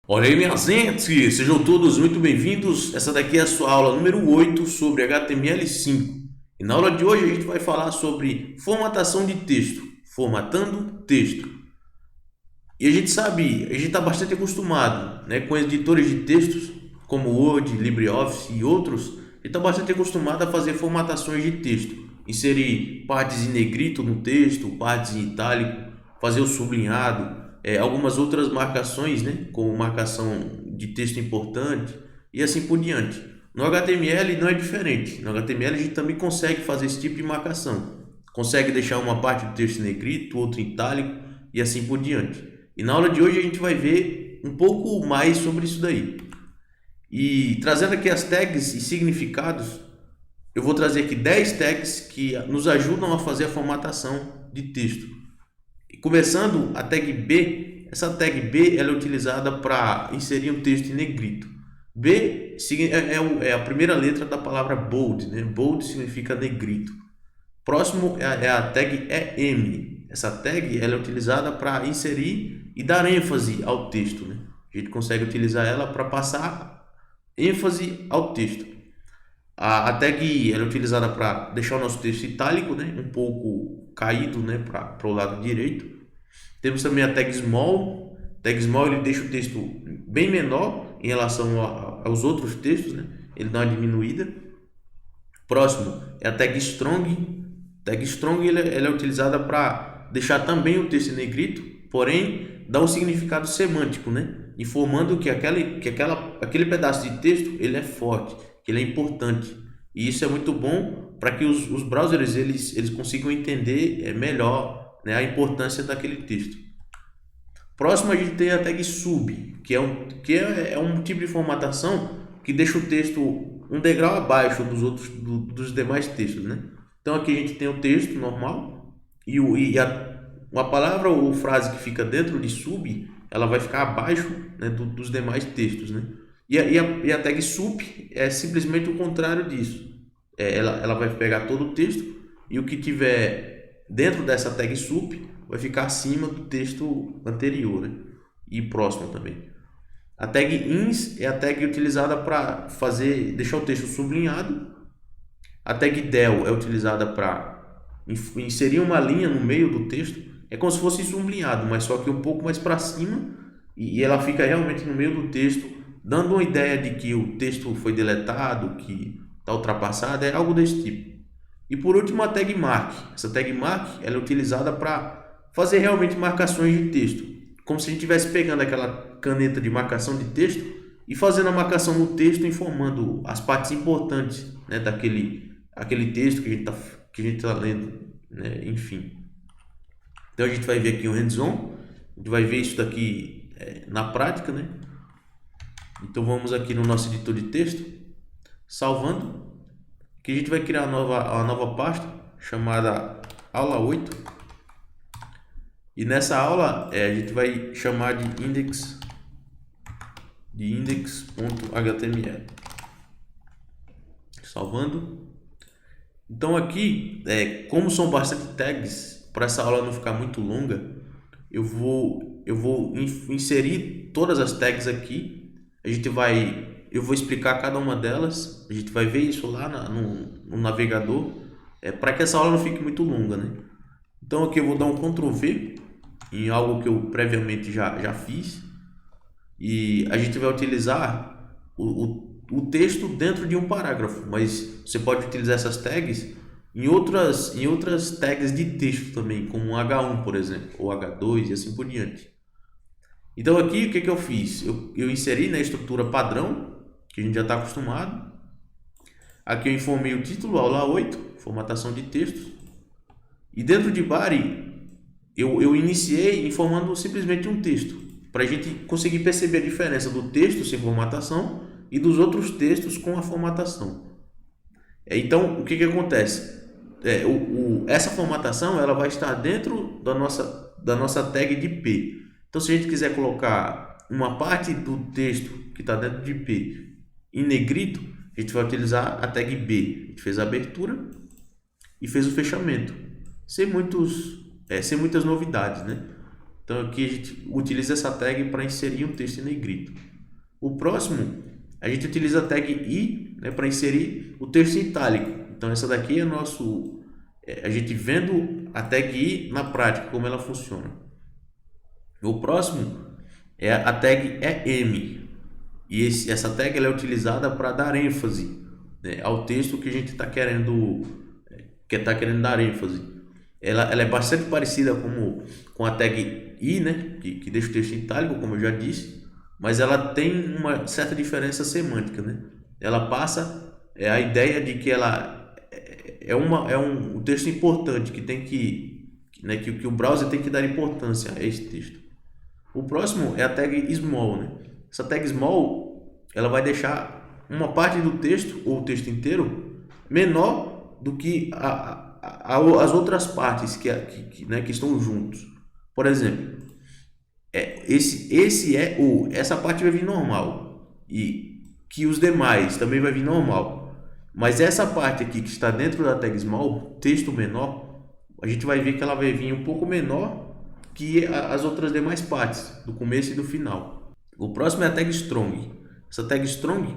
Olha aí, minha gente, sejam todos muito bem-vindos. Essa daqui é a sua aula número 8 sobre HTML5. E na aula de hoje a gente vai falar sobre formatação de texto, formatando texto. E a gente sabe, a gente está bastante acostumado, né, com editores de textos como Word, LibreOffice e outros. A gente está bastante acostumado a fazer formatações de texto, inserir partes em negrito no texto, partes em itálico, fazer o sublinhado, algumas outras marcações, né, como marcação de texto importante e assim por diante. No HTML não é diferente. No HTML a gente também consegue fazer esse tipo de marcação. Consegue deixar uma parte do texto em negrito, outra em itálico e assim por diante. E na aula de hoje a gente vai ver um pouco mais sobre isso daí. E trazendo aqui as tags e significados, eu vou trazer aqui 10 tags que nos ajudam a fazer a formatação de texto. E começando a tag B, essa tag B ela é utilizada para inserir um texto em negrito. B é a primeira letra da palavra bold, né? Bold significa negrito. Próximo é a tag EM. Essa tag ela é utilizada para inserir e dar ênfase ao texto, né? A gente consegue utilizar ela para passar ênfase ao texto. A tag ela é utilizada para deixar o nosso texto itálico, né? Um pouco caído, né? Para o lado direito. Temos também a tag small. Tag small ele deixa o texto bem menor em relação aos outros textos, né? Ele dá uma diminuída. Próximo é a tag strong. Tag strong ela é utilizada para deixar também o texto em negrito, porém dá um significado semântico, né? Informando que aquele pedaço de texto ele é forte, que ele é importante. E isso é muito bom para que os browsers eles consigam entender melhor, né, a importância daquele texto. Próximo a gente tem a tag sub, que é um tipo de formatação que deixa o texto um degrau abaixo dos demais textos, né? Então aqui a gente tem o texto normal uma palavra ou frase que fica dentro de sub, ela vai ficar abaixo, né, dos demais textos, né? E a tag sup é simplesmente o contrário disso. Ela vai pegar todo o texto e o que tiver dentro dessa tag sup vai ficar acima do texto anterior, né? E próximo também. A tag ins é a tag utilizada para deixar o texto sublinhado. A tag del é utilizada para inserir uma linha no meio do texto. É como se fosse sublinhado, mas só que um pouco mais para cima e ela fica realmente no meio do texto, dando uma ideia de que o texto foi deletado, que está ultrapassado, é algo desse tipo. E por último a tag mark. Essa tag mark ela é utilizada para fazer realmente marcações de texto, como se a gente estivesse pegando aquela caneta de marcação de texto e fazendo a marcação no texto, informando as partes importantes, né, aquele texto que a gente tá lendo, né, enfim. Então a gente vai ver aqui o hands-on, a gente vai ver isso daqui na prática, né? Então vamos aqui no nosso editor de texto, salvando, que a gente vai criar uma nova pasta chamada aula 8. E nessa aula a gente vai chamar de index.html. Salvando. Então aqui, como são bastante tags, para essa aula não ficar muito longa, eu vou inserir todas as tags aqui. Eu vou explicar cada uma delas. A gente vai ver isso lá no navegador, para que essa aula não fique muito longa, né? Então aqui eu vou dar um Ctrl V em algo que eu previamente já fiz e a gente vai utilizar o texto dentro de um parágrafo, mas você pode utilizar essas tags em outras tags de texto também, como um H1, por exemplo, ou H2 e assim por diante. Então aqui o que eu fiz? Eu inseri na estrutura padrão, que a gente já está acostumado. Aqui eu informei o título, aula 8, formatação de textos. E dentro de body, eu iniciei informando simplesmente um texto, para a gente conseguir perceber a diferença do texto sem formatação e dos outros textos com a formatação. Então, o que acontece? Essa formatação ela vai estar dentro da nossa tag de P. Então, se a gente quiser colocar uma parte do texto que está dentro de P em negrito, a gente vai utilizar a tag B. A gente fez a abertura e fez o fechamento, sem muitas novidades, né? Então aqui a gente utiliza essa tag para inserir um texto em negrito. O próximo, a gente utiliza a tag I, né, para inserir o texto em itálico. Então essa daqui é a gente vendo a tag I na prática, como ela funciona. O próximo é a tag EM. E essa tag ela é utilizada para dar ênfase, né, ao texto que a gente está querendo dar ênfase. Ela é bastante parecida com a tag I, né, que deixa o texto em itálico, como eu já disse, mas ela tem uma certa diferença semântica, né? Ela passa a ideia de que ela é um texto importante que tem né, que o browser tem que dar importância a esse texto. O próximo é a tag small, né? Essa tag small ela vai deixar uma parte do texto ou o texto inteiro menor do que as outras partes né, que estão juntos. Por exemplo, essa parte vai vir normal e que os demais também vai vir normal. Mas essa parte aqui que está dentro da tag small, texto menor, a gente vai ver que ela vai vir um pouco menor que as outras demais partes, do começo e do final. O próximo é a tag strong. Essa tag strong,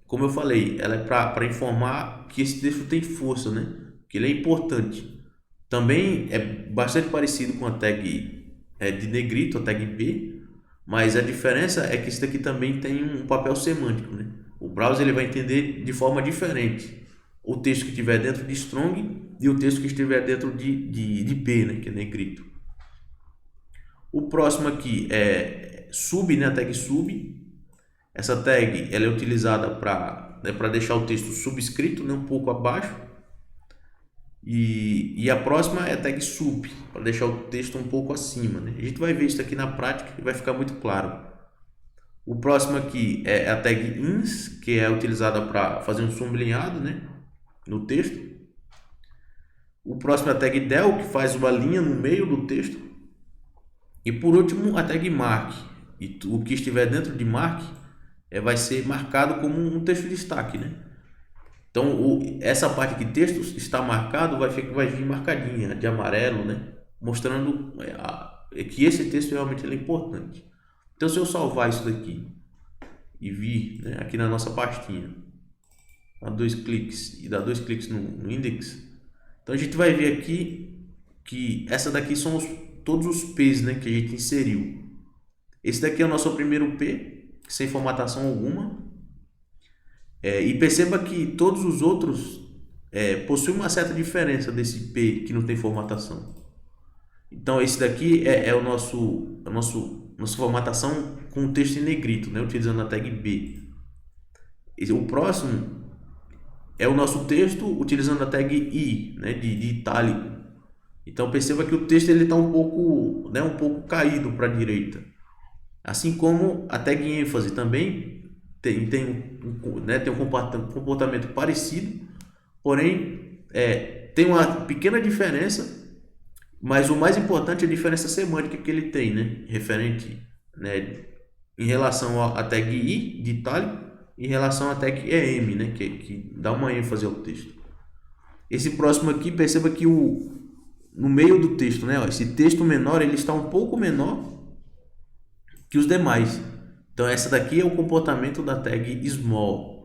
como eu falei, ela é para informar que esse texto tem força, né? Que ele é importante. Também é bastante parecido com a tag de negrito, a tag B, mas a diferença é que esse daqui também tem um papel semântico, né? O browser ele vai entender de forma diferente o texto que estiver dentro de strong e o texto que estiver dentro de B, né? Que é negrito. O próximo aqui é sub, né? A tag sub. Essa tag ela é utilizada para deixar o texto subscrito, né? Um pouco abaixo. E a próxima é a tag sup, para deixar o texto um pouco acima, né? A gente vai ver isso aqui na prática e vai ficar muito claro. O próximo aqui é a tag ins, que é utilizada para fazer um sublinhado, né, no texto. O próximo é a tag del, que faz uma linha no meio do texto. E por último, a tag mark. E o que estiver dentro de mark vai ser marcado como um texto de destaque, né? Então, essa parte que texto está marcado vai vir marcadinha de amarelo, né? Mostrando que esse texto realmente é importante. Então, se eu salvar isso daqui e vir, né, aqui na nossa pastinha, dar 2 cliques e dar 2 cliques no index, então a gente vai ver aqui que essa daqui são todos os P's, né, que a gente inseriu. Esse daqui é o nosso primeiro P, sem formatação alguma. E perceba que todos os outros possuem uma certa diferença desse P que não tem formatação. Então esse daqui é nossa formatação com o texto em negrito, né, utilizando a tag B. O próximo é o nosso texto utilizando a tag I, né, de itálico. Então perceba que o texto está um pouco caído para a direita. Assim como a tag ênfase também tem um comportamento parecido, porém tem uma pequena diferença, mas o mais importante é a diferença semântica que ele tem, né, referente, né, em relação à tag I de itálico e em relação à tag EM, né, que dá uma ênfase ao texto. Esse próximo aqui, perceba que no meio do texto, né, esse texto menor ele está um pouco menor que os demais. Então essa daqui é o comportamento da tag small.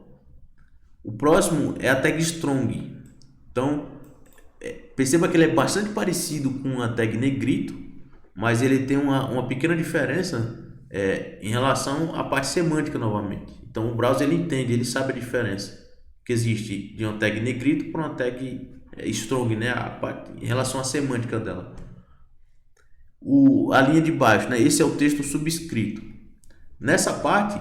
O próximo é a tag strong. Então perceba que ele é bastante parecido com a tag negrito, mas ele tem uma pequena diferença em relação à parte semântica novamente. Então o browser ele entende, ele sabe a diferença que existe de uma tag negrito para uma tag strong, né, em relação à semântica dela. A linha de baixo, né, esse é o texto subscrito. Nessa parte,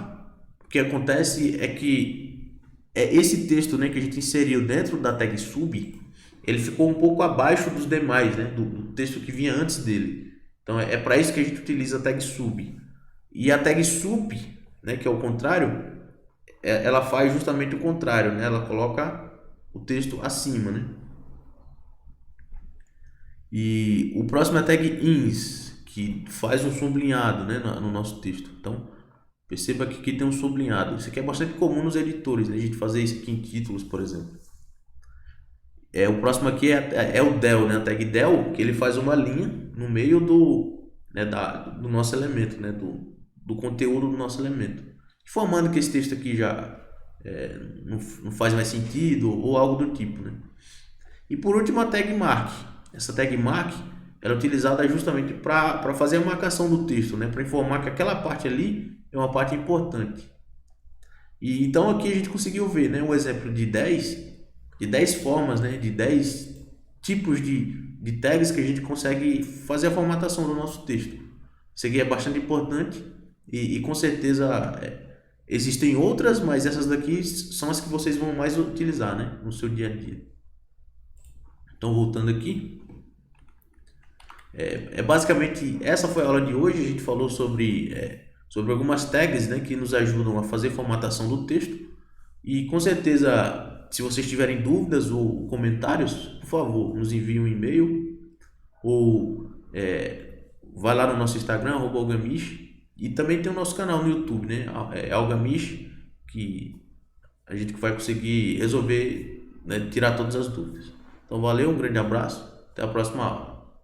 o que acontece é que esse texto, né, que a gente inseriu dentro da tag sub, ele ficou um pouco abaixo dos demais, né, do texto que vinha antes dele. Então é para isso que a gente utiliza a tag sub. E a tag sup, né, que é o contrário, ela faz justamente o contrário, né? Ela coloca o texto acima, né? E o próximo é a tag ins, que faz um sublinhado, né, no nosso texto. Então perceba que aqui tem um sublinhado. Isso aqui é bastante comum nos editores, né? A gente fazer isso aqui em títulos, por exemplo. O próximo aqui é o del, né? A tag del, que ele faz uma linha no meio né, do nosso elemento, né, do conteúdo do nosso elemento, informando que esse texto aqui já não faz mais sentido ou algo do tipo, né? E por último, a tag mark. Essa tag mark ela é utilizada justamente para fazer a marcação do texto, né, para informar que aquela parte ali é uma parte importante. E então aqui a gente conseguiu ver, né, um exemplo de dez formas, né, de 10 tipos de tags que a gente consegue fazer a formatação do nosso texto. Isso aqui é bastante importante e com certeza existem outras, mas essas daqui são as que vocês vão mais utilizar, né, no seu dia a dia. Então, voltando aqui, basicamente essa foi a aula de hoje. A gente falou sobre algumas tags, né, que nos ajudam a fazer formatação do texto. E com certeza, se vocês tiverem dúvidas ou comentários, por favor, nos enviem um e-mail ou vai lá no nosso Instagram, @algamish, e também tem o nosso canal no YouTube, né, Algamish, que a gente vai conseguir resolver, né, tirar todas as dúvidas. Então valeu, um grande abraço, até a próxima aula.